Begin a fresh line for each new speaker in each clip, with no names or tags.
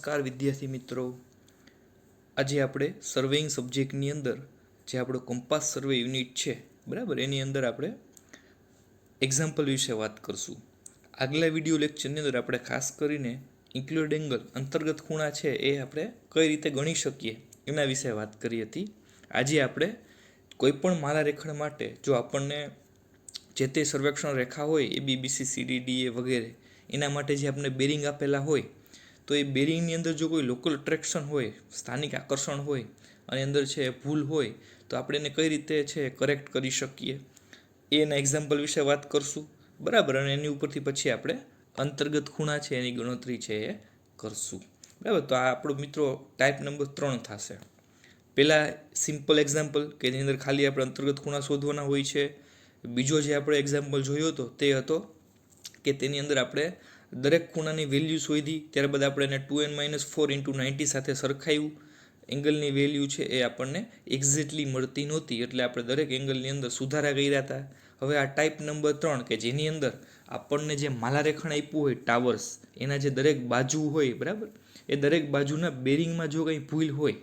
નમસ્કાર વિદ્યાર્થી મિત્રો, આજે આપણે સર્વેઇંગ સબ્જેક્ટની અંદર જે આપણો કંપાસ સર્વે યુનિટ છે બરાબર, એની અંદર આપણે એક્ઝામ્પલ વિશે વાત કરશું. આગલા વિડીયો લેક્ચરની અંદર આપણે ખાસ કરીને ઇન્ક્લુડ એંગલ અંતર્ગત ખૂણા છે એ આપણે કઈ રીતે ગણી શકીએ એના વિશે વાત કરી હતી. આજે આપણે કોઈપણ માલા રેખણ માટે જો આપણને જે તે સર્વેક્ષણ રેખા હોય એ બીબીસી સીડીડી એ વગેરે, એના માટે જે આપણે બેરિંગ આપેલા હોય તો એ બેરિંગની અંદર જો કોઈ લોકલ અટ્રેક્શન હોય, સ્થાનિક આકર્ષણ હોય અને અંદર છે ભૂલ હોય તો આપણે એને કઈ રીતે છે કરેક્ટ કરી શકીએ એના એક્ઝામ્પલ વિશે વાત કરશું બરાબર. અને એની ઉપરથી પછી આપણે અંતર્ગત ખૂણા છે એની ગણતરી છે એ કરશું બરાબર. તો આ આપણો મિત્રો ટાઈપ નંબર 3 થશે. પહેલાં સિમ્પલ એક્ઝામ્પલ કે જેની અંદર ખાલી આપણે અંતર્ગત ખૂણા શોધવાના હોય છે. બીજો જે આપણે એક્ઝામ્પલ જોયો હતો તે હતો કે તેની અંદર આપણે દરેક ખૂણાની વેલ્યુ શોધી, ત્યારબાદ આપણે એને 2n-4 × 90 સાથે સરખાવ્યું. એંગલની વેલ્યુ છે એ આપણને એક્ઝેક્ટલી મળતી નહોતી, એટલે આપણે દરેક એંગલની અંદર સુધારા કર્યા હતા. હવે આ ટાઈપ નંબર 3 કે જેની અંદર આપણને જે માલારેખણ આપ્યું હોય ટાવર્સ, એના જે દરેક બાજુ હોય બરાબર, એ દરેક બાજુના બેરિંગમાં જો કંઈ ભૂલ હોય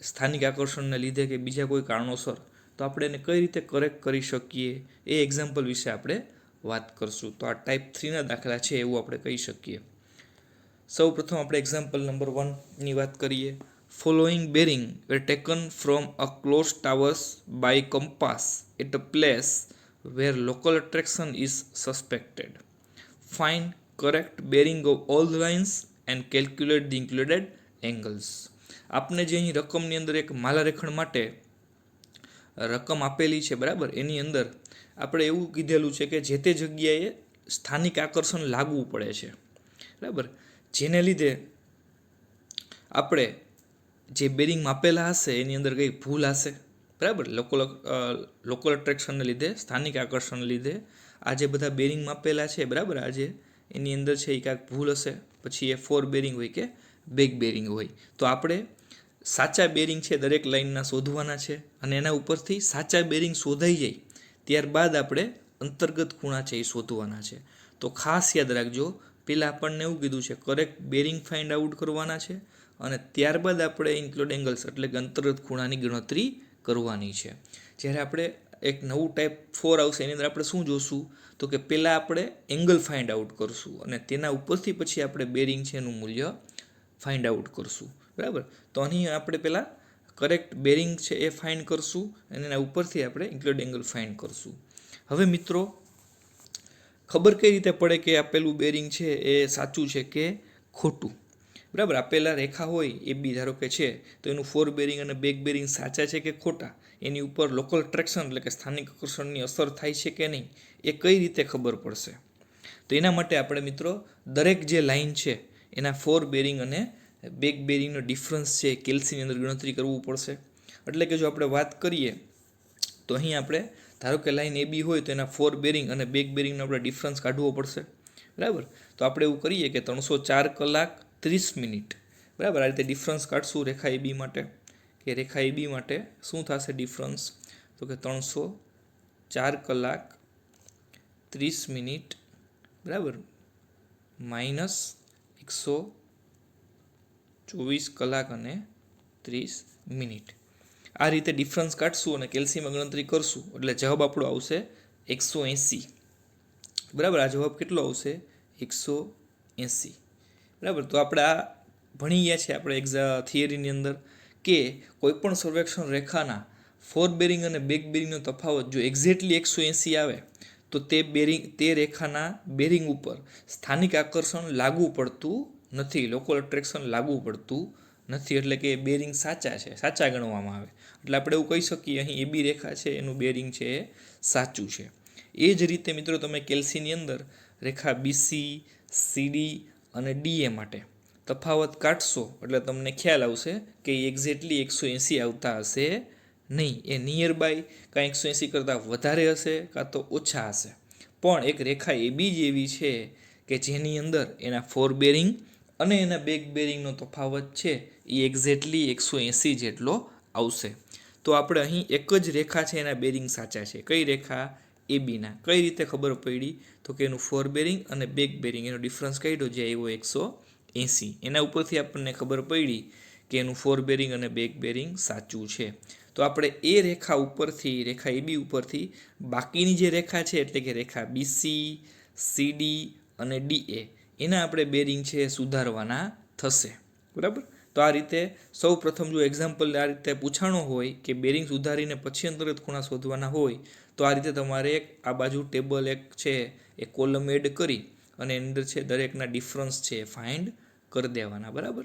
સ્થાનિક આકર્ષણને લીધે કે બીજા કોઈ કારણોસર, તો આપણે એને કઈ રીતે કરેક્ટ કરી શકીએ એ એક્ઝામ્પલ વિશે આપણે વાત કરશું. તો આ ટાઈપ 3ના દાખલા છે એવું આપણે કહી શકીએ. સૌ પ્રથમ આપણે એક્ઝામ્પલ નંબર 1ની વાત કરીએ. Following bearing were taken from a close towers by compass at a place where local attraction is suspected. Find correct bearing of all the lines and calculate the included angles. આપને જે અહીં રકમની અંદર એક માલારેખણ માટે રકમ આપેલી છે બરાબર, એની અંદર આપણે એવું કીધેલું છે કે જે તે જગ્યાએ સ્થાનિક આકર્ષણ લાગવું પડે છે બરાબર, જેને લીધે આપણે જે બેરિંગ માપેલા હશે એની અંદર કંઈ ભૂલ હશે બરાબર. લોકલ અટ્રેક્શનને લીધે, સ્થાનિક આકર્ષણને લીધે આ જે બધા બેરિંગ માપેલા છે બરાબર, આજે એની અંદર છે એ કાંઈક ભૂલ હશે. પછી એ ફોર બેરિંગ હોય કે બેક બેરિંગ હોય, તો આપણે સાચા બેરિંગ છે દરેક લાઇનના શોધવાના છે અને એના ઉપરથી સાચા બેરિંગ શોધાઈ જાય ત્યારબાદ આપણે અંતર્ગત ખૂણા છે એ શોધવાના છે. તો ખાસ યાદ રાખજો, પહેલાં આપણને એવું કીધું છે કરેક્ટ બેરિંગ ફાઇન્ડ આઉટ કરવાના છે અને ત્યારબાદ આપણે ઇન્ક્લુડ એંગલ્સ એટલે કે અંતર્ગત ખૂણાની ગણતરી કરવાની છે. જ્યારે આપણે એક નવું ટાઈપ 4 આવશે એની અંદર આપણે શું જોશું તો કે પહેલાં આપણે એંગલ ફાઇન્ડ આઉટ કરશું અને તેના ઉપરથી પછી આપણે બેરિંગ છે એનું મૂલ્ય ફાઇન્ડ આઉટ કરશું બરાબર. તો અહીં આપણે પહેલાં કરેક્ટ બેરિંગ છે એ ફાઇન્ડ કરશું અને એના ઉપરથી આપણે ઇન્ક્લુડ એંગલ ફાઇન્ડ કરશું. હવે મિત્રો ખબર કઈ રીતે પડે કે આપેલું બેરિંગ છે એ સાચું છે કે ખોટું બરાબર. આપેલા રેખા હોય એ બી ધારો કે છે તો એનું ફોર બેરિંગ અને બેક બેરિંગ સાચા છે કે ખોટા, એની ઉપર લોકલ અટ્રેક્શન એટલે કે સ્થાનિક આકર્ષણની અસર થાય છે કે નહીં, એ કઈ રીતે ખબર પડશે. તો એના માટે આપણે મિત્રો દરેક જે લાઇન છે એના ફોર બેરિંગ અને બેક બેરિંગનો ડિફરન્સ છે કેલ્સીની અંદર ગણતરી કરવું પડશે. એટલે કે જો આપણે વાત કરીએ તો અહીં આપણે ધારો કે લાઇન એ બી હોય તો એના ફોર બેરિંગ અને બેક બેરિંગનો આપણે ડિફરન્સ કાઢવો પડશે બરાબર. તો આપણે એવું કરીએ કે 304 કલાક 30 મિનિટ બરાબર, આ રીતે ડિફરન્સ કાઢશું રેખા એ બી માટે. કે રેખા એ બી માટે શું થશે ડિફરન્સ તો કે 304 કલાક 30 મિનિટ બરાબર માઇનસ 124 કલાક અને 30 મિનિટ. આ રીતે ડિફરન્સ કાઢશું અને કેલ્સીમાં ગણતરી કરશું એટલે જવાબ આપણો આવશે 180 બરાબર. આ જવાબ કેટલો આવશે 180 બરાબર. તો આપણે આ ભણી ગયા છે આપણે થિયરીની અંદર કે કોઈપણ સર્વેક્ષણ રેખાના ફોર બેરિંગ અને બેક બેરિંગનો તફાવત જો એક્ઝેક્ટલી 180 આવે તો તે રેખાના બેરિંગ ઉપર સ્થાનિક આકર્ષણ લાગુ પડતું નથી, લોકલ અટ્રેક્શન લાગુ પડતું નથી, એટલે કે બેરિંગ સાચા છે, સાચા ગણવામાં આવે. એટલે આપણે એવું કહી શકીએ અહીં એ બી રેખા છે એનું બેરિંગ છે એ સાચું છે. એ જ રીતે મિત્રો તમે કેલ્સીની અંદર રેખા બીસી સીડી અને ડીએ માટે તફાવત કાઢશો એટલે તમને ખ્યાલ આવશે કે એ એક્ઝેક્ટલી 180 આવતા હશે નહીં, એ નિયર બાય કાં 180 કરતાં વધારે હશે કાં તો ઓછા હશે. પણ એક રેખા એ બી જ એવી છે કે જેની અંદર એના ફોર બેરિંગ અને એના બેક બેરિંગનો તફાવત છે એ એક્ઝેક્ટલી 180 જેટલો આવશે. તો આપણે અહીં એક જ રેખા છે એના બેરિંગ સાચા છે. કઈ રેખા એ બીના. કઈ રીતે ખબર પડી તો કે એનું ફોર બેરિંગ અને બેક બેરિંગ એનો ડિફરન્સ કાઢ્યો જે આવ્યો 80 એના ઉપરથી આપણને ખબર પડી કે એનું ફોર બેરિંગ અને બેક બેરિંગ સાચું છે. તો આપણે એ રેખા ઉપરથી રેખા AB ઉપરથી બાકીની જે રેખા છે એટલે કે રેખા BC, CD અને DA એના આપણે બેરિંગ છે સુધારવાના થશે. બરાબર. તો આ રીતે સૌ પ્રથમ જો એક્ઝામ્પલ આ રીતે પૂછાણો હોય કે બેરિંગ સુધારીને પછી અંતર્ગત ખૂણા શોધવાના હોય તો આ રીતે તમારે આ બાજુ ટેબલ એક છે એ કોલમ એડ કરી અને અંદર છે દરેકના ડિફરન્સ છે ફાઇન્ડ કરી દેવાના. બરાબર.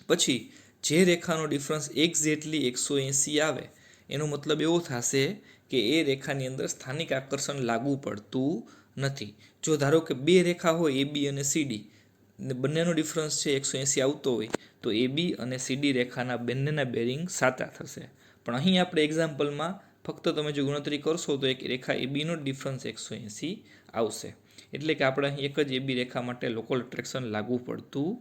પછી જે રેખાનો ડિફરન્સ એક્ઝેક્ટલી 180 આવે એનો મતલબ એવો થશે કે એ રેખાની અંદર સ્થાનિક આકર્ષણ લાગુ પડતું નથી. જો ધારો કે બે રેખા હોય AB અને CD બંનેનો ડિફરન્સ છે 180 આવતો હોય તો AB અને CD રેખાના બંનેના બેરિંગ સાચા થશે. પણ અહીં આપણે એક્ઝામ્પલમાં ફક્ત તમે જો ગણતરી કરશો તો એક રેખા ABનો ડિફરન્સ 180 આવશે. એટલે કે આપણે અહીં એક જ AB રેખા માટે લોકલ એટ્રેક્શન લાગુ પડતું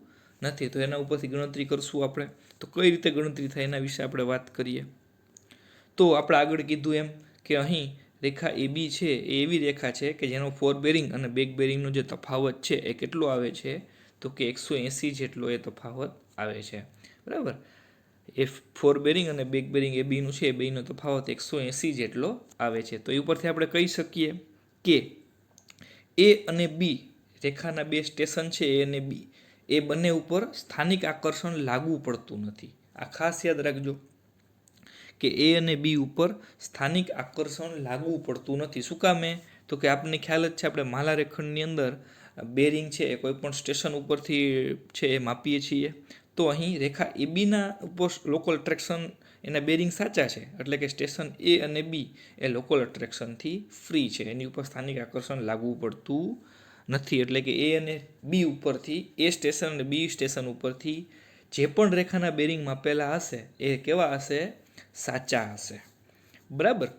નથી. તો એના ઉપરથી ગણતરી કરશું આપણે. તો કઈ રીતે ગણતરી થાય એના વિશે આપણે વાત કરીએ. તો આપણે આગળ કીધું એમ કે અહીં રેખા AB છે એ એવી રેખા છે કે જેનો ફોર બેરિંગ અને બેક બેરિંગનો જે તફાવત છે એ કેટલો આવે છે તો કે 180 જેટલો એ તફાવત આવે છે. બરાબર. એ ફોર બેરિંગ અને બેક બેરિંગ એ બેનું છે એ બેનો તફાવત 180 જેટલો આવે છે. તો એ ઉપરથી આપણે કહી શકીએ કે A અને B રેખાના બે સ્ટેશન છે A અને B એ બંને ઉપર સ્થાનિક આકર્ષણ લાગુ પડતું નથી. આ ખાસ યાદ રાખજો કે A અને B ઉપર સ્થાનિક આકર્ષણ લાગુ પડતું નથી. શું કામે? તો કે આપણને ખ્યાલ જ છે આપણે માલારેખંડની અંદર બેરિંગ છે એ કોઈ પણ સ્ટેશન ઉપરથી છે એ માપીએ છીએ. તો અહીં રેખા ABના ઉપર લોકલ એટ્રેક્શન એના બેરિંગ સાચા છે એટલે કે સ્ટેશન A અને B એ લોકલ એટ્રેક્શનથી ફ્રી છે. એની ઉપર સ્થાનિક આકર્ષણ લાગુ પડતું નથી. એટલે કે A અને B ઉપરથી A સ્ટેશન અને B સ્ટેશન ઉપરથી જે પણ રેખાના બેરિંગ માપેલા હશે એ કેવા હશે? સાચા હશે. બરાબર.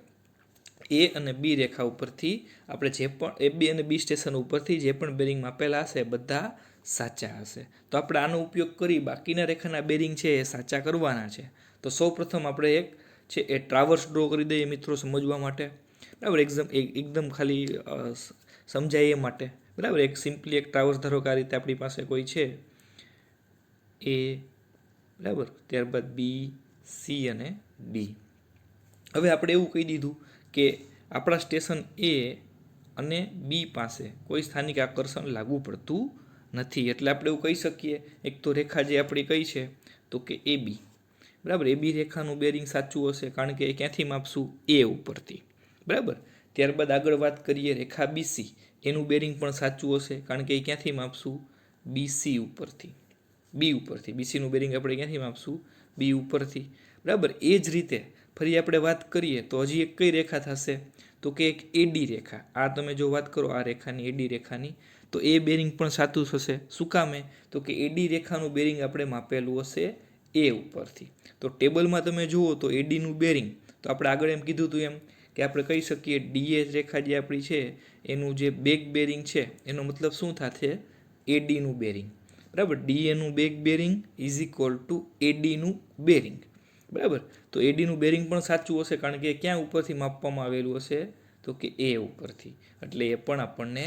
A અને B રેખા ઉપરથી આપણે જે પણ AB અને B સ્ટેશન ઉપરથી જે પણ બેરિંગ માપેલા હશે બધા સાચા હશે. તો આપણે આનો ઉપયોગ કરી બાકીના રેખાના બેરિંગ છે એ સાચા કરવાના છે. તો સૌ પ્રથમ આપણે એક છે એ ટ્રાવર્સ ડ્રો કરી દઈએ મિત્રો સમજવા માટે. બરાબર. એકદમ ખાલી સમજાય એ માટે. બરાબર. એક સિમ્પલી એક ટ્રાવર્સ ધારો કે આ રીતે આપણી પાસે કોઈ છે A, બરાબર, ત્યારબાદ B, C અને D. હવે આપણે એવું કહી દીધું કે આપણા સ્ટેશન A અને B પાસે કોઈ સ્થાનિક આકર્ષણ લાગુ પડતું નથી. એટલે આપણે એવું કહી શકીએ એક તો રેખા જે આપણી કઈ છે તો કે AB. બરાબર. AB રેખાનું બેરિંગ સાચું હશે કારણ કે એ ક્યાંથી માપશું? A ઉપરથી. બરાબર. ત્યારબાદ આગળ વાત કરીએ રેખા BC એનું બેરિંગ પણ સાચું હશે કારણ કે એ ક્યાંથી માપશું? BC ઉપરથી. B ઉપરથી. BCનું બેરિંગ આપણે ક્યાંથી માપશું? B ઉપરથી. બરાબર. એ જ રીતે ફરી આપણે વાત કરીએ તો હજી એક કઈ રેખા થશે તો કે એક AD રેખા. આ તમે જો વાત કરો આ રેખાની AD રેખાની તો એ બેરિંગ પણ સાચું થશે. શું કામે? તો કે AD રેખાનું બેરિંગ આપણે માપેલું હશે A ઉપરથી. તો ટેબલમાં તમે જુઓ તો ADનું બેરિંગ તો આપણે આગળ એમ કીધું હતું એમ કે આપણે કહી શકીએ DA રેખા જે આપણી છે એનું જે બેક બેરિંગ છે એનો મતલબ શું થશે? ADનું બેરિંગ. બરાબર. DAનું back bearing is equal to ADનું બેરિંગ. બરાબર. તો ADનું બેરિંગ પણ સાચું હશે કારણ કે ક્યાં ઉપરથી માપવામાં આવેલું હશે તો કે A ઉપરથી. એટલે એ પણ આપણને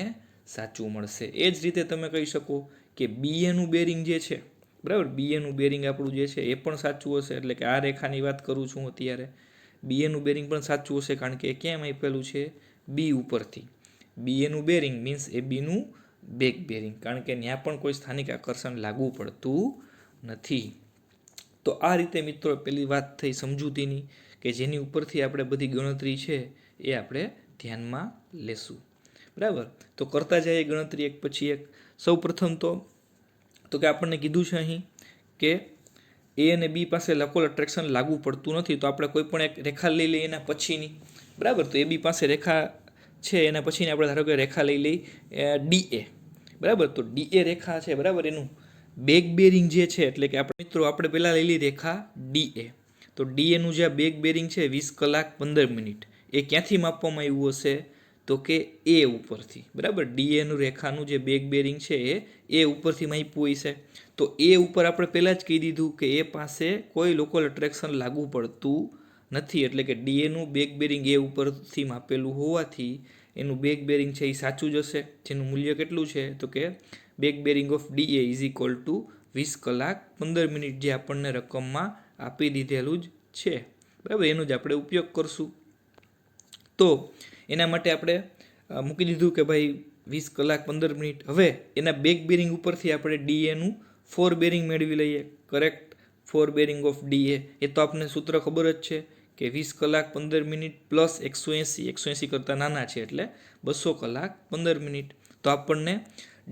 સાચું મળશે. એ જ રીતે તમે કહી શકો કે BAનું બેરિંગ જે છે બરાબર BAનું બેરિંગ આપણું જે છે એ પણ સાચું હશે. એટલે કે આ રેખાની વાત કરું છું અત્યારે. BAનું બેરિંગ પણ સાચું હશે કારણ કે ક્યાં માપેલું છે? B ઉપરથી. BAનું બેરિંગ મીન્સ ABનું બેક બેરિંગ કારણ કે ત્યાં પણ કોઈ સ્થાનિક આકર્ષણ લાગુ પડતું નથી. તો આ રીતે મિત્રો પેલી વાત થઈ સમજૂતીની કે જેની ઉપરથી આપણે બધી ગણતરી છે એ આપણે ધ્યાનમાં લેશું. બરાબર. તો કરતા જઈએ ગણતરી એક પછી એક. સૌ પ્રથમ તો કે આપણને કીધું છે અહીં કે A અને B પાસે લોકલ એટ્રેક્શન લાગુ પડતું નથી. તો આપણે કોઈ પણ એક રેખા લઈ લઈએ એના પછીની. બરાબર. તો AB પાસે રેખા છે એના પછીની આપણે ધારો કે રેખા લઈ લઈ DA. બરાબર. તો DA રેખા છે બરાબર એનું બેક બેરિંગ જે છે એટલે કે આપણે મિત્રો આપણે પહેલાં લઈ લઈ રેખા DA. તો DAનું જે બેક બેરિંગ છે 20 કલાક 15 મિનિટ એ ક્યાંથી માપવામાં આવ્યું હશે તો કે A ઉપરથી. બરાબર. DAનું રેખાનું જે બેક બેરિંગ છે એ A ઉપરથી માપ્યું હશે. તો A ઉપર આપણે પહેલાં જ કહી દીધું કે એ પાસે કોઈ લોકલ એટ્રેક્શન લાગુ પડતું નથી. એટલે કે DAનું બેક બેરિંગ A ઉપરથી માપેલું હોવાથી એનું બેક બેરિંગ છે એ સાચું જ હશે. જેનું મૂલ્ય કેટલું છે તો કે back bearing of DA is equal two 20 કલાક 15 મિનિટ જે આપણને રકમમાં આપી દીધેલું જ છે, બરાબર. એનો જ આપણે ઉપયોગ કરશું. તો એના માટે આપણે મૂકી દીધું કે ભાઈ 20 કલાક 15 મિનિટ. હવે એના બેક બેરિંગ ઉપરથી આપણે DAનું ફોર બેરિંગ મેળવી લઈએ. Correct. Fore bearing of DA એ તો આપણને સૂત્ર ખબર જ છે કે 20 કલાક 15 મિનિટ પ્લસ 180 કરતાં નાના છે એટલે 200 કલાક 15 મિનિટ. તો આપણને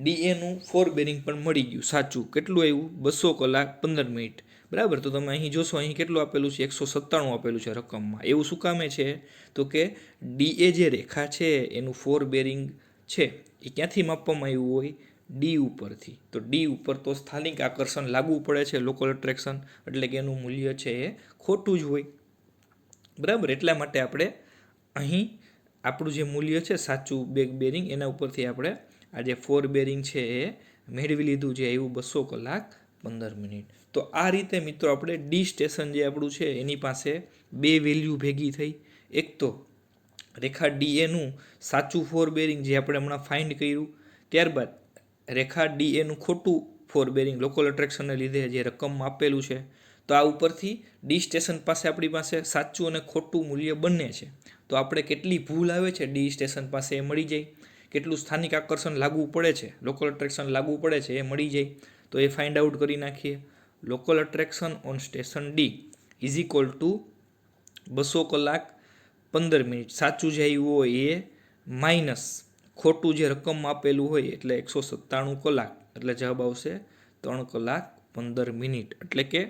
DAનું ફોર બેરિંગ પણ મળી ગયું. સાચું કેટલું આવ્યું? 200 કલાક 15 મિનિટ, બરાબર. તો તમે અહીં જોશો, અહીં કેટલું આપેલું છે? 197 આપેલું છે રકમમાં. એવું શું કામે છે? તો કે DA જે રેખા છે એનું ફોર બેરિંગ છે એ ક્યાંથી માપવામાં આવ્યું હોય? D ઉપરથી. તો D ઉપર તો સ્થાનિક આકર્ષણ લાગુ પડે છે, લોકલ અટ્રેક્શન, એટલે કે એનું મૂલ્ય છે એ ખોટું જ હોય, બરાબર. એટલા માટે આપણે અહીં આપણું જે મૂલ્ય છે સાચું બેક બેરિંગ એના ઉપરથી આપણે આ જે ફોર બેરિંગ છે એ મેળવી લીધું છે, એવું 200 કલાક 15 મિનિટ. તો આ રીતે મિત્રો આપણે ડી સ્ટેશન જે આપણું છે એની પાસે બે વેલ્યુ ભેગી થઈ. એક તો રેખા DAનું સાચું ફોર બેરિંગ જે આપણે હમણાં ફાઇન્ડ કર્યું, ત્યારબાદ રેખા DAનું ખોટું ફોર બેરિંગ લોકલ અટ્રેક્શનને લીધે જે રકમમાં આપેલું છે. તો આ ઉપરથી ડી સ્ટેશન પાસે આપણી પાસે સાચું અને ખોટું મૂલ્ય બંને છે. તો આપણે કેટલી ભૂલ આવે છે ડી સ્ટેશન પાસે એ મળી જાય, કેટલું સ્થાનિક આકર્ષણ લાગુ પડે છે, લોકલ અટ્રેક્શન લાગુ પડે છે એ મળી જાય. તો એ ફાઇન્ડ આઉટ કરી નાખીએ. Local attraction on station D is equal two 200 કલાક 15 મિનિટ સાચું જે આવ્યું હોય એ માઇનસ ખોટું જે રકમમાં આપેલું હોય એટલે 197 કલાક, એટલે જવાબ આવશે 3 કલાક 15 મિનિટ. એટલે કે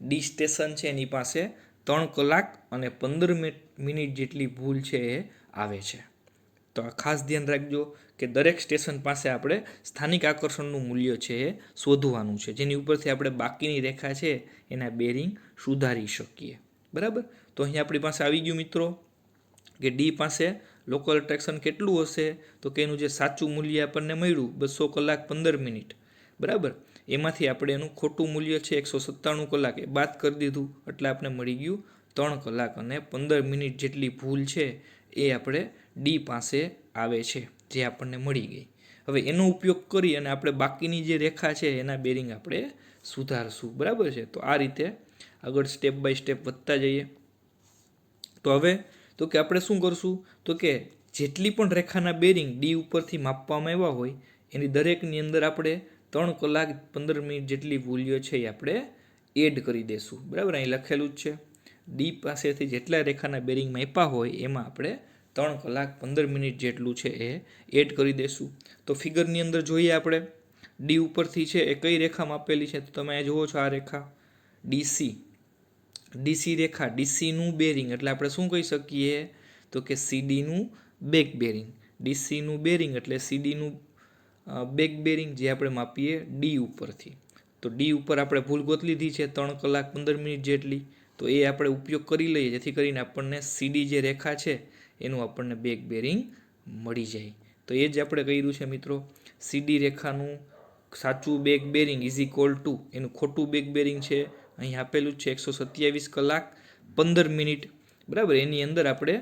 ડી સ્ટેશન છે એની પાસે 3 કલાક અને 15 મિનિટ જેટલી ભૂલ છે એ આવે છે. તો આ ખાસ ધ્યાન રાખજો કે દરેક સ્ટેશન પાસે આપણે સ્થાનિક આકર્ષણનું મૂલ્ય છે એ શોધવાનું છે, જેની ઉપરથી આપણે બાકીની રેખા છે એના બેરિંગ સુધારી શકીએ, બરાબર. તો અહીં આપણી પાસે આવી ગયું મિત્રો કે ડી પાસે લોકલ અટ્રેક્શન કેટલું હશે? તો કે એનું જે સાચું મૂલ્ય આપણને મળ્યું 200 કલાક 15 મિનિટ, બરાબર. એમાંથી આપણે એનું ખોટું મૂલ્ય છે 197 કલાક એ બાદ કરી દીધું, એટલે આપણે મળી ગયું 3 કલાક અને 15 મિનિટ જેટલી ભૂલ છે એ આપણે ડી પાસે આવે છે, જે આપણને મળી ગઈ. હવે એનો ઉપયોગ કરી અને આપણે બાકીની જે રેખા છે એના બેરિંગ આપણે સુધારશું, બરાબર છે. તો આ રીતે આગળ સ્ટેપ બાય સ્ટેપ વધતા જઈએ. તો હવે તો કે આપણે શું કરશું? તો કે જેટલી પણ રેખાના બેરિંગ ડી ઉપરથી માપવામાં આવ્યા હોય એની દરેકની અંદર આપણે 3 કલાક 15 મિનિટ જેટલી મૂલ્ય છે એ આપણે એડ કરી દઈશું, બરાબર. અહીં લખેલું જ છે ડી પાસેથી જેટલા રેખાના બેરિંગ માપ્યા હોય એમાં આપણે 3 કલાક 15 મિનિટ જેટલું છે એ એડ કરી દઈશું. તો ફિગરની અંદર જોઈએ આપણે ડી ઉપરથી છે એ કઈ રેખા માપેલી છે? તો તમે જુઓ છો આ રેખા ડીસી રેખા, ડીસીનું બેરિંગ એટલે આપણે શું કહી શકીએ? તો કે સીડીનું બેક બેરિંગ. ડીસીનું બેરિંગ એટલે સીડીનું બેક બેરિંગ જે આપણે માપીએ ડી ઉપરથી. તો ડી ઉપર આપણે ભૂલ ગોત લીધી છે 3 કલાક 15 મિનિટ જેટલી. તો એ આપણે ઉપયોગ કરી લઈએ જેથી કરીને આપણને સીડી જે રેખા છે એનું આપણને બેક બેરિંગ મળી જાય. તો એ જ આપણે કર્યું છે મિત્રો. સીડી રેખાનું સાચું back bearing is equal to એનું ખોટું બેક બેરિંગ છે અહીં આપેલું છે 127 કલાક 15 મિનિટ, બરાબર. એની અંદર આપણે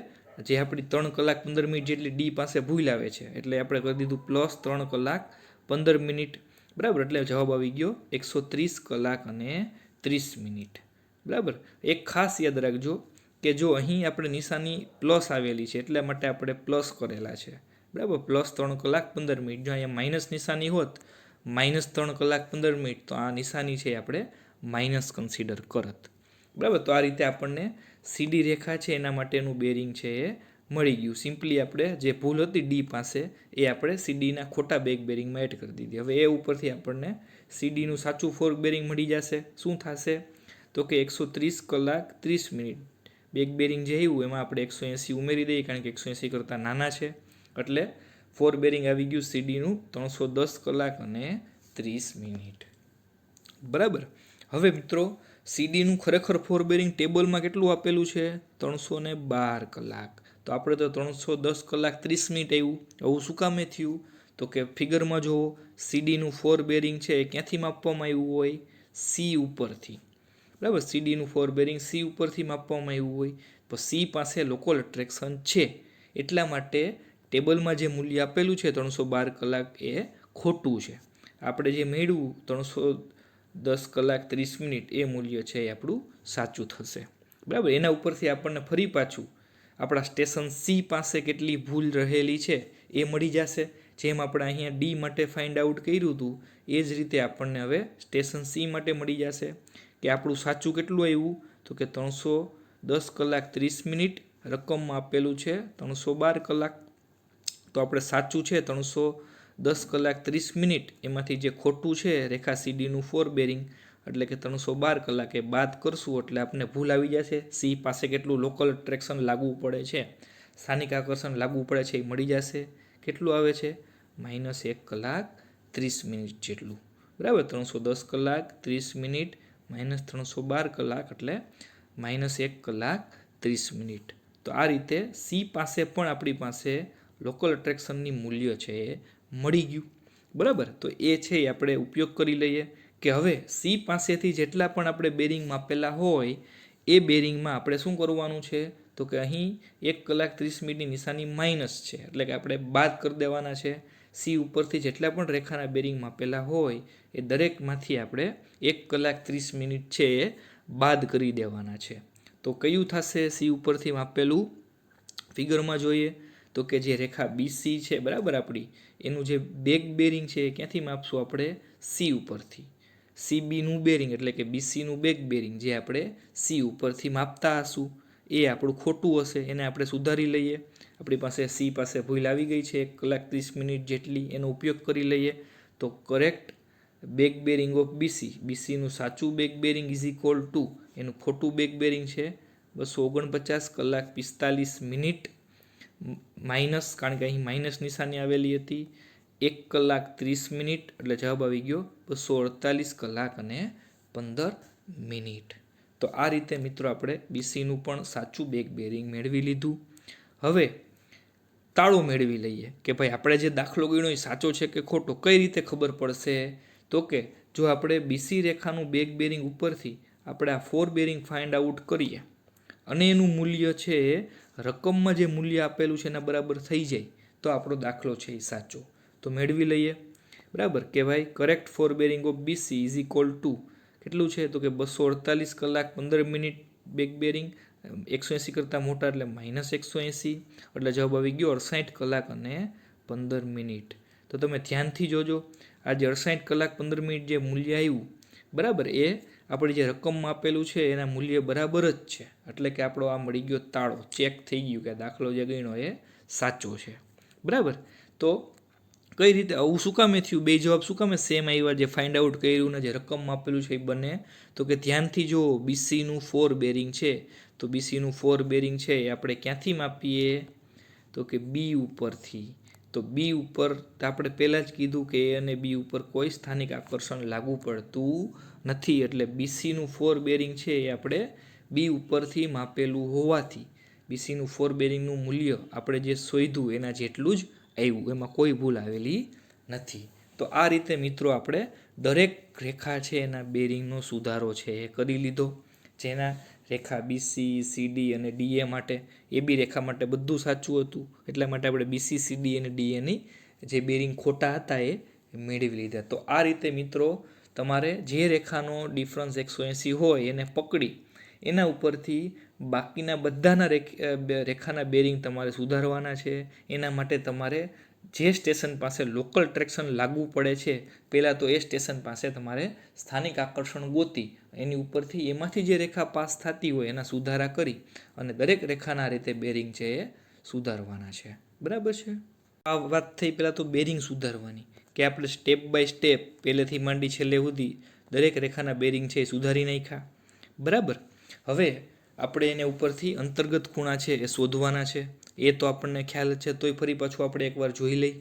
જે આપણી 3 કલાક 15 મિનિટ જેટલી ડી પાસે ભૂલ આવે છે એટલે આપણે કરી દીધું પ્લસ 3 કલાક 15 મિનિટ, બરાબર. એટલે જવાબ આવી ગયો 130 કલાક અને 30 મિનિટ, બરાબર. એક ખાસ યાદ રાખજો કે જો અહીં આપણે નિશાની પ્લસ આવેલી છે એટલા માટે આપણે પ્લસ કરેલા છે, બરાબર. પ્લસ 3 કલાક 15 મિનિટ. જો અહીંયા માઇનસ નિશાની હોત માઇનસ 3 કલાક 15 મિનિટ તો આ નિશાની છે આપણે માઇનસ કન્સિડર કરત, બરાબર. તો આ રીતે આપણને સીડી રેખા છે એના માટેનું બેરિંગ છે એ મળી ગયું. સિમ્પલી આપણે જે ભૂલ હતી ડી પાસે એ આપણે સીડીના ખોટા બેક બેરિંગમાં એડ કરી દીધી. હવે એ ઉપરથી આપણને સીડીનું સાચું ફોર બેરિંગ મળી જશે. શું થશે? તો કે 130 કલાક 30 મિનિટ બેક બેરિંગ જે આવ્યું એમાં આપણે 180 ઉમેરી દઈએ કારણ કે 180 કરતાં નાના છે, એટલે ફોર બેરિંગ આવી ગયું સીડીનું 310 કલાક અને 30 મિનિટ, બરાબર. હવે મિત્રો સીડીનું ખરેખર ફોર બેરિંગ ટેબલમાં કેટલું આપેલું છે? 312 કલાક. તો આપણે તો 310 કલાક 30 મિનિટ આવ્યું. આવું શું કામે થયું? તો કે ફિગરમાં જુઓ સીડીનું ફોર બેરિંગ છે એ ક્યાંથી માપવામાં આવ્યું હોય? સી ઉપરથી, બરાબર. સીડીનું ફોર બેરિંગ સી ઉપરથી માપવામાં આવ્યું હોય તો સી પાસે લોકલ અટ્રેક્શન છે એટલા માટે ટેબલમાં જે મૂલ્ય આપેલું છે 312 કલાક એ ખોટું છે. આપણે જે મેળવ્યું 310 કલાક 30 મિનિટ એ મૂલ્ય છે એ આપણું સાચું થશે, બરાબર. એના ઉપરથી આપણને ફરી પાછું આપણા સ્ટેશન સી પાસે કેટલી ભૂલ રહેલી છે એ મળી જશે. જેમ આપણે અહીંયા ડી માટે ફાઇન્ડ આઉટ કર્યું હતું એ જ રીતે આપણને હવે સ્ટેશન સી માટે મળી જશે કે આપણું સાચું કેટલું આવ્યું, તો કે 310 કલાક 30 મિનિટ, રકમમાં આપેલું છે 312 કલાક. તો આપણે સાચું છે 310 કલાક 30 મિનિટ, એમાંથી જે ખોટું છે રેખા સીડીનું 4 બેરિંગ એટલે કે 312 કલાકે બાદ કરશું એટલે આપણને ભૂલ આવી જશે. સી પાસે કેટલું લોકલ એટ્રેક્શન લાગવું પડે છે, સ્થાનિક આકર્ષણ લાગવું પડે છે એ મળી જશે. કેટલું આવે છે? -1 કલાક 30 મિનિટ જેટલું, બરાબર. 310 કલાક 30 મિનિટ -312 કલાક એટલે -1 કલાક 30 મિનિટ. તો આ રીતે સી પાસે પણ આપણી પાસે લોકલ એટ્રેક્શનની મૂલ્ય છે એ મળી ગયું, બરાબર. તો એ છે એ આપણે ઉપયોગ કરી લઈએ કે હવે સી પાસેથી જેટલા પણ આપણે બેરિંગ માપેલા હોય એ બેરિંગમાં આપણે શું કરવાનું છે, તો કે અહીં 1 કલાક 30 મિનિટની નિશાની માઇનસ છે એટલે કે આપણે બાદ કરી દેવાના છે. સી ઉપરથી જેટલા પણ રેખાના બેરિંગ માપેલા હોય એ દરેકમાંથી આપણે 1 કલાક 30 મિનિટ છે એ બાદ કરી દેવાના છે. તો કયું થશે સી ઉપરથી માપેલું? ફિગરમાં જોઈએ તો કે જે રેખા બીસી છે, બરાબર, આપણી એનું જે બેક બેરિંગ છે એ ક્યાંથી માપશું આપણે? સી ઉપરથી. સીબીનું બેરિંગ એટલે કે બીસીનું બેક બેરિંગ જે આપણે સી ઉપરથી માપતા હશું એ આપણું ખોટું હશે, એને આપણે સુધારી લઈએ. આપણી પાસે સી પાસે ભૂલ આવી ગઈ છે 1 કલાક 30 મિનિટ જેટલી, એનો ઉપયોગ કરી લઈએ. તો correct back bearing of BC, બીસીનું સાચું back bearing is equal to એનું ખોટું બેક બેરિંગ છે 249 કલાક 45 મિનિટ માઇનસ, કારણ કે અહીં માઇનસ નિશાની આવેલી હતી, 1 કલાક 30 મિનિટ એટલે જવાબ આવી ગયો 248 કલાક અને 15 મિનિટ. તો આ રીતે મિત્રો આપણે બીસીનું પણ સાચું બેક બેરિંગ મેળવી લીધું. હવે તાળો મેળવી લઈએ કે ભાઈ આપણે જે દાખલો ગણ્યો એ સાચો છે કે ખોટો. કઈ રીતે ખબર પડશે? તો કે જો આપણે બીસી રેખાનું બેક બેરિંગ ઉપરથી આપણે આ 4 બેરિંગ ફાઇન્ડ આઉટ કરીએ અને એનું મૂલ્ય છે રકમમાં જે મૂલ્ય આપેલું છે એના બરાબર થઈ જાય તો આપણો દાખલો છે એ સાચો. તો મેળવી લઈએ, બરાબર, કે ભાઈ correct 4 bearing of BC is equal two કેટલું છે, તો કે 248 કલાક 15 મિનિટ બેક બેરિંગ, 180 કરતાં મોટા એટલે -180 એટલે જવાબ આવી ગયો 68 કલાક અને 15 મિનિટ. તો તમે ધ્યાનથી જોજો, આ જે 68 કલાક 15 મિનિટ જે મૂલ્ય આવ્યું, બરાબર, એ આપણે જે રકમમાં આપેલું છે એના મૂલ્ય બરાબર જ છે. એટલે કે આપણો આ મળી ગયો તાળો, ચેક થઈ ગયું કે દાખલો જે ગણ્યો એ સાચો છે, બરાબર. તો કઈ રીતે આવું શું કામે થયું? બે જવાબ શું કામે સેમ આવ્યા? જે ફાઇન્ડ આઉટ કર્યું ને જે રકમમાં આપેલું છે એ બને. તો કે ધ્યાનથી જો બીસીનું 4 બેરિંગ છે તો બીસીનું 4 બેરિંગ છે એ આપણે ક્યાંથી માપીએ? તો કે બી ઉપરથી. તો બી ઉપર આપણે પહેલાં જ કીધું કે એ અને બી ઉપર કોઈ સ્થાનિક આકર્ષણ લાગુ પડતું નથી એટલે બીસીનું 4 બેરિંગ છે એ આપણે બી ઉપરથી માપેલું હોવાથી બીસીનું 4 બેરિંગનું મૂલ્ય આપણે જે શોધ્યું એના જેટલું જ આવ્યું, એમાં કોઈ ભૂલ આવેલી નથી. તો આ રીતે મિત્રો આપણે દરેક રેખા છે એના બેરિંગનો સુધારો છે એ કરી લીધો. જેના રેખા બીસી, સીડી અને ડીએ માટે, એ બી રેખા માટે બધું સાચું હતું એટલા માટે આપણે બીસી, સીડી અને ડીએની જે બેરિંગ ખોટા હતા એ મેળવી લીધા. તો આ રીતે મિત્રો તમારે જે રેખાનો ડિફરન્સ 180 હોય એને પકડી એના ઉપરથી બાકીના બધાના રેખાના બેરિંગ તમારે સુધારવાના છે. એના માટે તમારે જે સ્ટેશન પાસે લોકલ ટ્રેક્શન લાગવું પડે છે પહેલાં તો એ સ્ટેશન પાસે તમારે સ્થાનિક આકર્ષણ ગોતી એની ઉપરથી એમાંથી જે રેખા પાસ થતી હોય એના સુધારા કરી અને દરેક રેખાના રીતે બેરિંગ છે એ સુધારવાના છે, બરાબર છે. આ વાત થઈ પહેલાં તો બેરિંગ સુધારવાની કે આપણે સ્ટેપ બાય સ્ટેપ પહેલેથી માંડી છેલ્લે સુધી દરેક રેખાના બેરિંગ છે એ સુધારી નાખ્યા, બરાબર. હવે આપણે એને ઉપરથી અંતર્ગત ખૂણા છે એ શોધવાના છે. એ તો આપણને ખ્યાલ છે, તોય ફરી પાછું આપણે એકવાર જોઈ લઈ,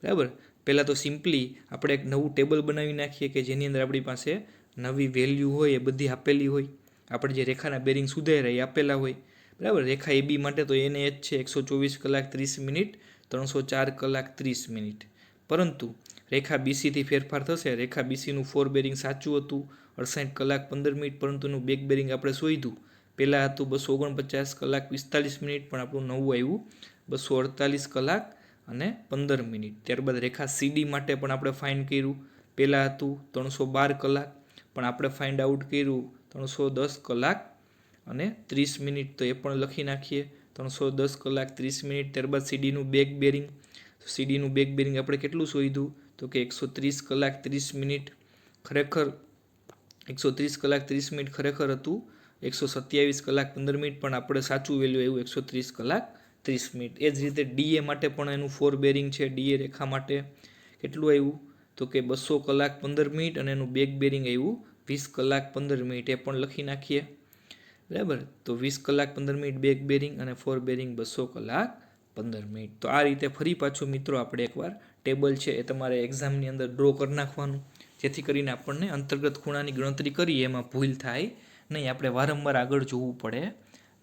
બરાબર. પહેલાં તો સિમ્પલી આપણે એક નવું ટેબલ બનાવી નાખીએ કે જેની અંદર આપણી પાસે નવી વેલ્યુ હોય એ બધી આપેલી હોય. આપણે જે રેખાના બેરિંગ સુધાર્યા એ આપેલા હોય, બરાબર. રેખા એ બી માટે તો એને જ છે 124 કલાક 30 મિનિટ 304 કલાક 30 મિનિટ. પરંતુ રેખા બીસીથી ફેરફાર થશે. રેખા બીસીનું 4 બેરિંગ સાચું હતું 68 કલાક 15 મિનિટ, પરંતુ એનું બેક બેરિંગ આપણે શોધ્યું. પહેલાં હતું 249 કલાક 45 મિનિટ, પણ આપણું નવું આવ્યું 248 કલાક અને 15 મિનિટ. ત્યારબાદ રેખા સીડી માટે પણ આપણે ફાઇન્ડ કર્યું પહેલાં હતું 312 કલાક, પણ આપણે ફાઇન્ડ આઉટ કર્યું 310 કલાક અને 30 મિનિટ, તો એ પણ લખી નાખીએ 310 કલાક 30 મિનિટ. ત્યારબાદ સીડીનું બેક બેરિંગ, સીડીનું બેક બેરિંગ આપણે કેટલું શોધ્યું તો કે 130 કલાક 30 મિનિટ, ખરેખર 130 કલાક 30 મિનિટ ખરેખર હતું 127 કલાક 15 મિનિટ, પણ આપણે સાચું વેલ્યુ આવ્યું 130 કલાક 30 મિનિટ. એ જ રીતે ડીએ માટે પણ એનું ફોર બેરિંગ છે. ડીએ રેખા માટે કેટલું આવ્યું તો કે 200 કલાક 15 મિનિટ અને એનું બેક બેરિંગ આવ્યું 20 કલાક 15 મિનિટ. એ પણ લખી નાખીએ, બરાબર. તો 20 કલાક 15 મિનિટ બેક બેરિંગ અને ફોર બેરિંગ 200 કલાક 15 મિનિટ. તો આ રીતે ફરી પાછું મિત્રો આપણે એકવાર ટેબલ છે એ તમારે એક્ઝામની અંદર ડ્રો કરી નાખવાનું, જેથી કરીને આપણને અંતર્ગત ખૂણાની ગણતરી કરીએ એમાં ભૂલ થાય નહીં, આપણે વારંવાર આગળ જોવું પડે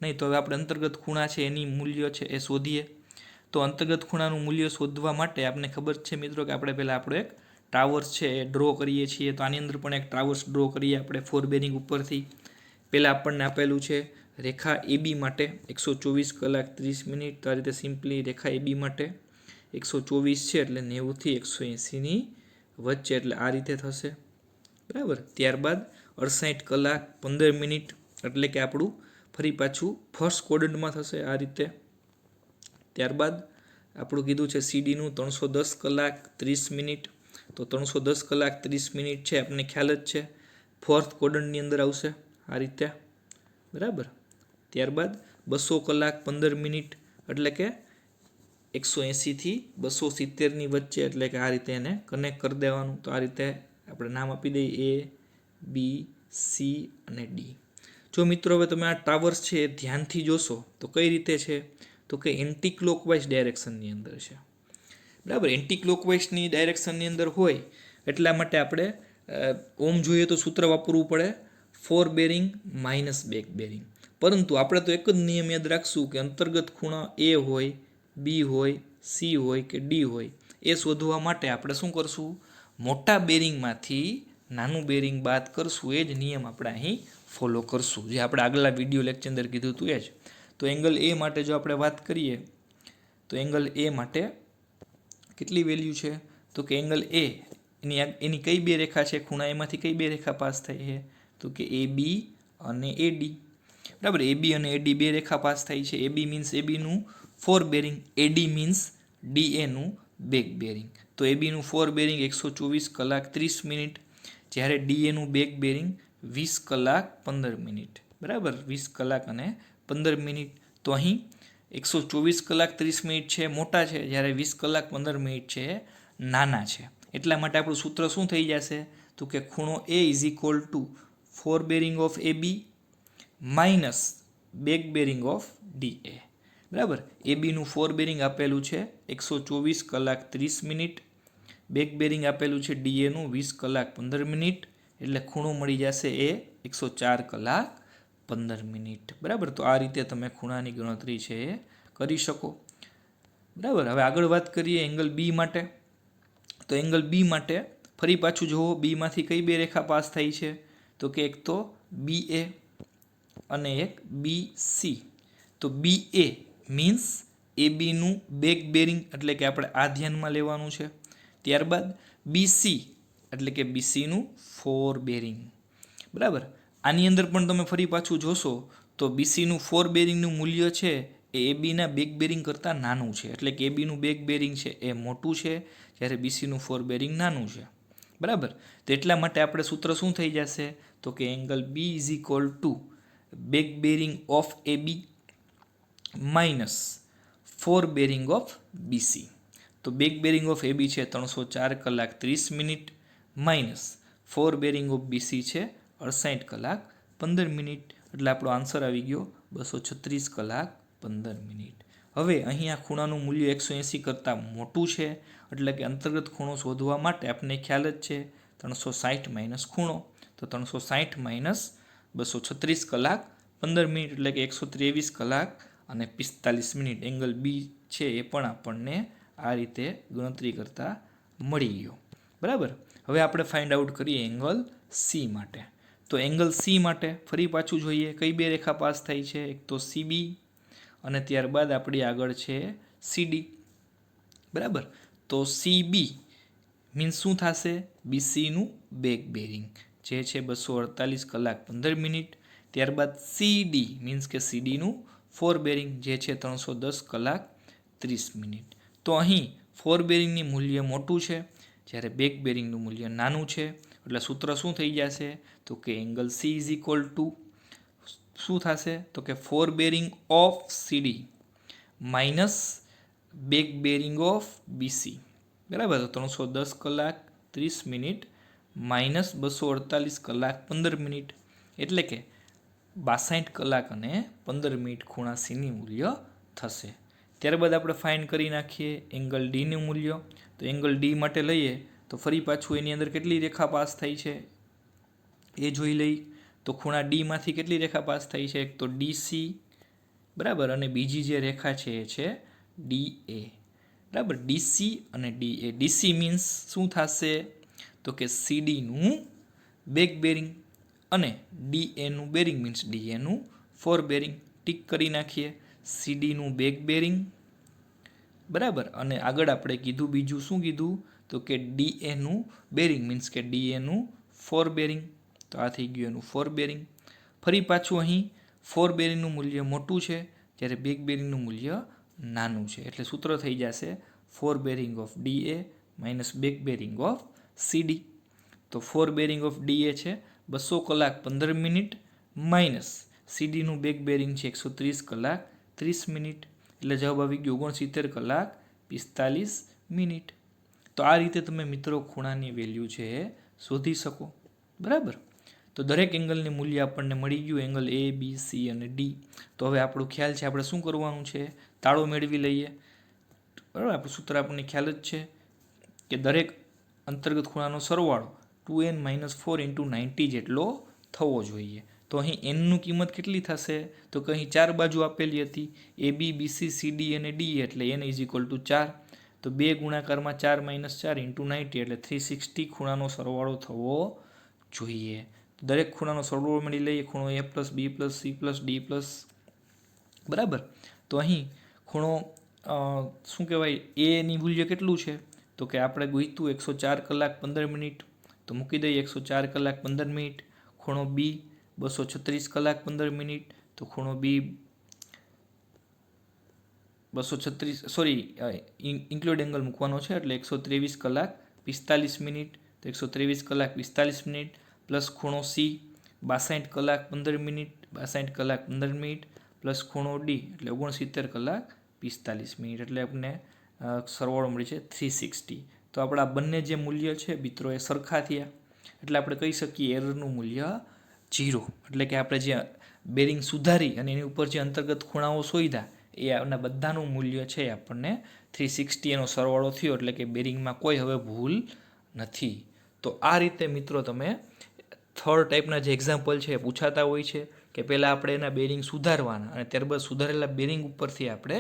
નહીં. તો હવે આપણે અંતર્ગત ખૂણા છે એની મૂલ્ય છે એ શોધીએ. તો અંતર્ગત ખૂણાનું મૂલ્ય શોધવા માટે આપણને ખબર છે મિત્રો કે આપણે પહેલાં આપણો એક ટ્રાવર્સ છે એ ડ્રો કરીએ છીએ. તો આની અંદર પણ એક ટ્રાવર્સ ડ્રો કરીએ આપણે ફોર બેરિંગ ઉપરથી. પહેલાં આપણને આપેલું છે રેખા એબી માટે 124 કલાક 30 મિનિટ. તો આ રીતે સિમ્પલી રેખા એબી માટે 124 છે એટલે 90 થી 180ની વચ્ચે, એટલે આ રીતે થશે, બરાબર. ત્યારબાદ 68 કલાક 15 મિનિટ એટલે કે આપણું ફરી પાછું ફર્સ્ટ ક્વોડ્રન્ટમાં થશે આ રીતે. ત્યારબાદ આપણું કીધું છે સીડીનું 310 કલાક 30 મિનિટ, તો 310 કલાક 30 મિનિટ છે આપણને ખ્યાલ જ છે ફોર્થ ક્વોડ્રન્ટની અંદર આવશે આ રીતે, બરાબર. ત્યારબાદ 200 કલાક 15 મિનિટ એટલે કે 180 થી 270ની વચ્ચે, એટલે કે આ રીતે એને કનેક્ટ કરી દેવાનું. તો આ રીતે આપણે નામ આપી દઈએ એ, બી, સી અને ડી. જો મિત્રો હવે તમે આ ટાવર્સ છે એ ધ્યાનથી જોશો તો કઈ રીતે છે તો કે એન્ટી ક્લોકવાઇઝ ડાયરેક્શનની અંદર છે, બરાબર. એન્ટી ક્લોકવાઇઝની ડાયરેક્શનની અંદર હોય એટલા માટે આપણે ઓમ જોઈએ તો સૂત્ર વાપરવું પડે fore bearing minus back bearing. પરંતુ આપણે તો એક જ નિયમ યાદ રાખશું કે અંતર્ગત ખૂણા એ હોય, બી હોય, સી હોય કે ડી હોય, એ શોધવા માટે આપણે શું કરશું, મોટા બેરિંગમાંથી નાનું બેરિંગ બાદ કરશું. એ જ નિયમ આપણે અહીં ફોલો કરશું, જે આપણે આગલા વિડીયો લેક્ચર અંદર કીધું હતું એ જ. તો એંગલ એ માટે જો આપણે વાત કરીએ તો એંગલ એ માટે કેટલી વેલ્યુ છે તો કે એંગલ એ એની કઈ બે રેખા છે, ખૂણા એમાંથી કઈ બે રેખા પાસ થઈ છે તો કે એ બી અને એ ડી, બરાબર. એ બી અને એ ડી બે રેખા પાસ થાય છે. એ બી મીન્સ એ બીનું ફોર બેરિંગ, એડી મીન્સ ડી એનું બેક બેરિંગ. તો એ બીનું ફોર બેરિંગ 124 કલાક 30 મિનિટ, જ્યારે ડી એનું બેક બેરિંગ 20 કલાક 15 મિનિટ, બરાબર. 20 કલાક અને 15 મિનિટ. તો અહીં 124 કલાક 30 મિનિટ છે મોટા છે, જ્યારે 20 કલાક 15 મિનિટ છે નાના છે. એટલા માટે આપણું સૂત્ર શું થઈ જશે તો કે ખૂણો A is equal to fore bearing of A B minus back bearing of D A, બરાબર. એ બીનું ફોર બેરિંગ આપેલું છે 124 કલાક 30 મિનિટ, બેક બેરિંગ આપેલું છે ડી એનું 20 કલાક 15 મિનિટ, એટલે ખૂણો મળી જશે એ 104 કલાક 15 મિનિટ, બરાબર. તો આ રીતે તમે ખૂણાની ગણતરી છે એ કરી શકો, બરાબર. હવે આગળ વાત કરીએ એંગલ બી માટે. તો એંગલ બી માટે ફરી પાછું જુઓ, બીમાંથી કઈ બે રેખા પાસ થઈ છે તો કે એક તો બી એ અને એક બી સી. તો બી એ મીન્સ એ બીનું બેક બેરિંગ, એટલે કે આપણે આ ધ્યાનમાં લેવાનું છે. ત્યારબાદ બીસી એટલે કે બીસીનું ફોર બેરિંગ, બરાબર. આની અંદર પણ તમે ફરી પાછું જોશો તો બીસીનું ફોર બેરિંગનું મૂલ્ય છે એ બીના બેક બેરિંગ કરતાં નાનું છે, એટલે કે એ બીનું બેક બેરિંગ છે એ મોટું છે, જ્યારે બીસીનું ફોર બેરિંગ નાનું છે, બરાબર. તો એટલા માટે આપણે સૂત્ર શું થઈ જશે તો કે angle B is equal to back bearing of A B minus fore bearing of BC. તો back bearing of A B છે 304 કલાક 30 minute minus fore bearing of BC છે 68 કલાક 15 મિનિટ, એટલે આપણો આન્સર આવી ગયો 236 કલાક 15 મિનિટ. હવે અહીં આ ખૂણાનું મૂલ્ય 180 કરતાં મોટું છે, એટલે કે અંતર્ગત ખૂણો શોધવા માટે આપણને ખ્યાલ જ છે 360 માઇનસ ખૂણો. તો 360 માઇનસ 236 કલાક 15 મિનિટ એટલે કે 123 કલાક અને 45 મિનિટ. એંગલ બી છે એ પણ આપણને આ રીતે ગણતરી કરતાં મળી ગયો, બરાબર. હવે આપણે ફાઇન્ડ આઉટ કરીએ એંગલ સી માટે. તો એંગલ સી માટે ફરી પાછું જોઈએ કઈ બે રેખા પાસ થઈ છે, એક તો સીબી અને ત્યારબાદ આપણી આગળ છે સીડી, બરાબર. તો સીબી મીન્સ શું થશે? બીસીનું બેક બેરિંગ જે છે 248 કલાક 15 મિનિટ. ત્યારબાદ સીડી મીન્સ કે સીડીનું ફોર બેરિંગ જે છે 310 કલાક 30 મિનિટ. તો અહીં ફોર બેરિંગની મૂલ્ય મોટું છે જ્યારે બેક બેરિંગનું મૂલ્ય નાનું છે. એટલે સૂત્ર શું થઈ જશે? તો કે angle C is equal to શું થશે? તો કે fore bearing of CD minus back bearing of BC, બરાબર. તો 310 કલાક 30 મિનિટ માઇનસ 248 કલાક 15 મિનિટ એટલે કે 62 કલાક અને 15 મિનિટ ખૂણા સીની મૂલ્ય થશે. ત્યારબાદ આપણે ફાઇન્ડ કરી નાખીએ એંગલ ડીનું મૂલ્ય. તો એંગલ ડી માટે લઈએ તો ફરી પાછું એની અંદર કેટલી રેખા પાસ થઈ છે એ જોઈ લઈ. તો ખૂણા ડીમાંથી કેટલી રેખા પાસ થઈ છે? એક તો ડીસી, બરાબર, અને બીજી જે રેખા છે એ છે ડીએ, બરાબર. ડીસી અને ડીએ. ડીસી મીન્સ શું થશે? તો કે સીડીનું બેક બેરિંગ અને ડીએનું બેરિંગ મીન્સ ડીએનું ફોર બેરિંગ. ટીક કરી નાખીએ. સીડીનું બેક બેરિંગ, બરાબર, અને આગળ આપણે કીધું બીજું શું કીધું? તો કે ડીએનું બેરિંગ મીન્સ કે ડીએનું ફોર બેરિંગ. તો આ થઈ ગયું એનું ફોર બેરિંગ. ફરી પાછું અહીં ફોર બેરિંગનું મૂલ્ય મોટું છે જ્યારે બેક બેરિંગનું મૂલ્ય નાનું છે. એટલે સૂત્ર થઈ જશે fore bearing of DA minus back bearing of CD. તો ફોર બેરિંગ ઓફ ડીએ છે 200 કલાક 15 મિનિટ માઇનસ સીડીનું બેક બેરિંગ છે 130 કલાક 30 મિનિટ. એટલે જવાબ આવી ગયો 69 કલાક 45 મિનિટ. તો આ રીતે તમે મિત્રો ખૂણાની વેલ્યુ છે એ શોધી શકો, બરાબર. તો દરેક એંગલની મૂલ્ય આપણને મળી ગયું, એંગલ એ બી સી અને ડી. તો હવે આપણું ખ્યાલ છે આપણે શું કરવાનું છે? તાળો મેળવી લઈએ, બરાબર. આપણું સૂત્ર આપણને ખ્યાલ જ છે કે દરેક અંતર્ગત ખૂણાનો સરવાળો 2n-4 × 90 જેટલો થવો જોઈએ. તો અહીં એનનું કિંમત કેટલી થશે? તો કે અહીં 4 બાજુ આપેલી હતી એ બી બીસી સીડી અને ડી એટલે n ઇઝ ઇક્વલ ટુ 4. તો 2 ગુણાકારમાં 4 - 4 × 90 એટલે 360 ખૂણાનો સરવાળો થવો જોઈએ. દરેક ખૂણાનો સરવાળો મળી લઈએ. ખૂણો A plus B plus C plus D plus, બરાબર. તો અહીં ખૂણો શું કહેવાય એની મૂલ્ય કેટલું છે? તો કે આપણે ગોઈતું 104 કલાક 15 મિનિટ. તો મૂકી દઈએ 104 કલાક 15 મિનિટ. ખૂણો બી 236 કલાક 15 મિનિટ. તો ખૂણો બી 236 સોરી ઇન્ક્લુડ એંગલ મૂકવાનો છે એટલે 123 કલાક 45 મિનિટ. તો 123 કલાક 45 મિનિટ પ્લસ ખૂણો સી 62 કલાક 15 મિનિટ 62 કલાક 15 મિનિટ પ્લસ ખૂણો ડી એટલે 69 કલાક 45 મિનિટ. એટલે આપણને સરવાળો મળી છે 360. તો આપણા બંને જે મૂલ્ય છે મિત્રો એ સરખા થયા એટલે આપણે કહી શકીએ એરરનું મૂલ્ય 0. એટલે કે આપણે જે બેરિંગ સુધારી અને એની ઉપર જે અંતર્ગત ખૂણાઓ શોધ્યા એ આના બધાનું મૂલ્ય છે આપણને 360 એનો સરવાળો થયો એટલે કે બેરિંગમાં કોઈ હવે ભૂલ નથી. તો આ રીતે મિત્રો તમે થર્ડ ટાઈપના જે એક્ઝામ્પલ છે એ પૂછાતા હોય છે કે પહેલાં આપણે એના બેરિંગ સુધારવાના અને ત્યારબાદ સુધારેલા બેરિંગ ઉપરથી આપણે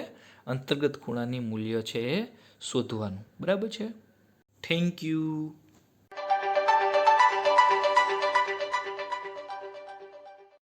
અંતર્ગત ખૂણાની મૂલ્ય છે એ શોધવાનું, બરાબર છે. Thank you.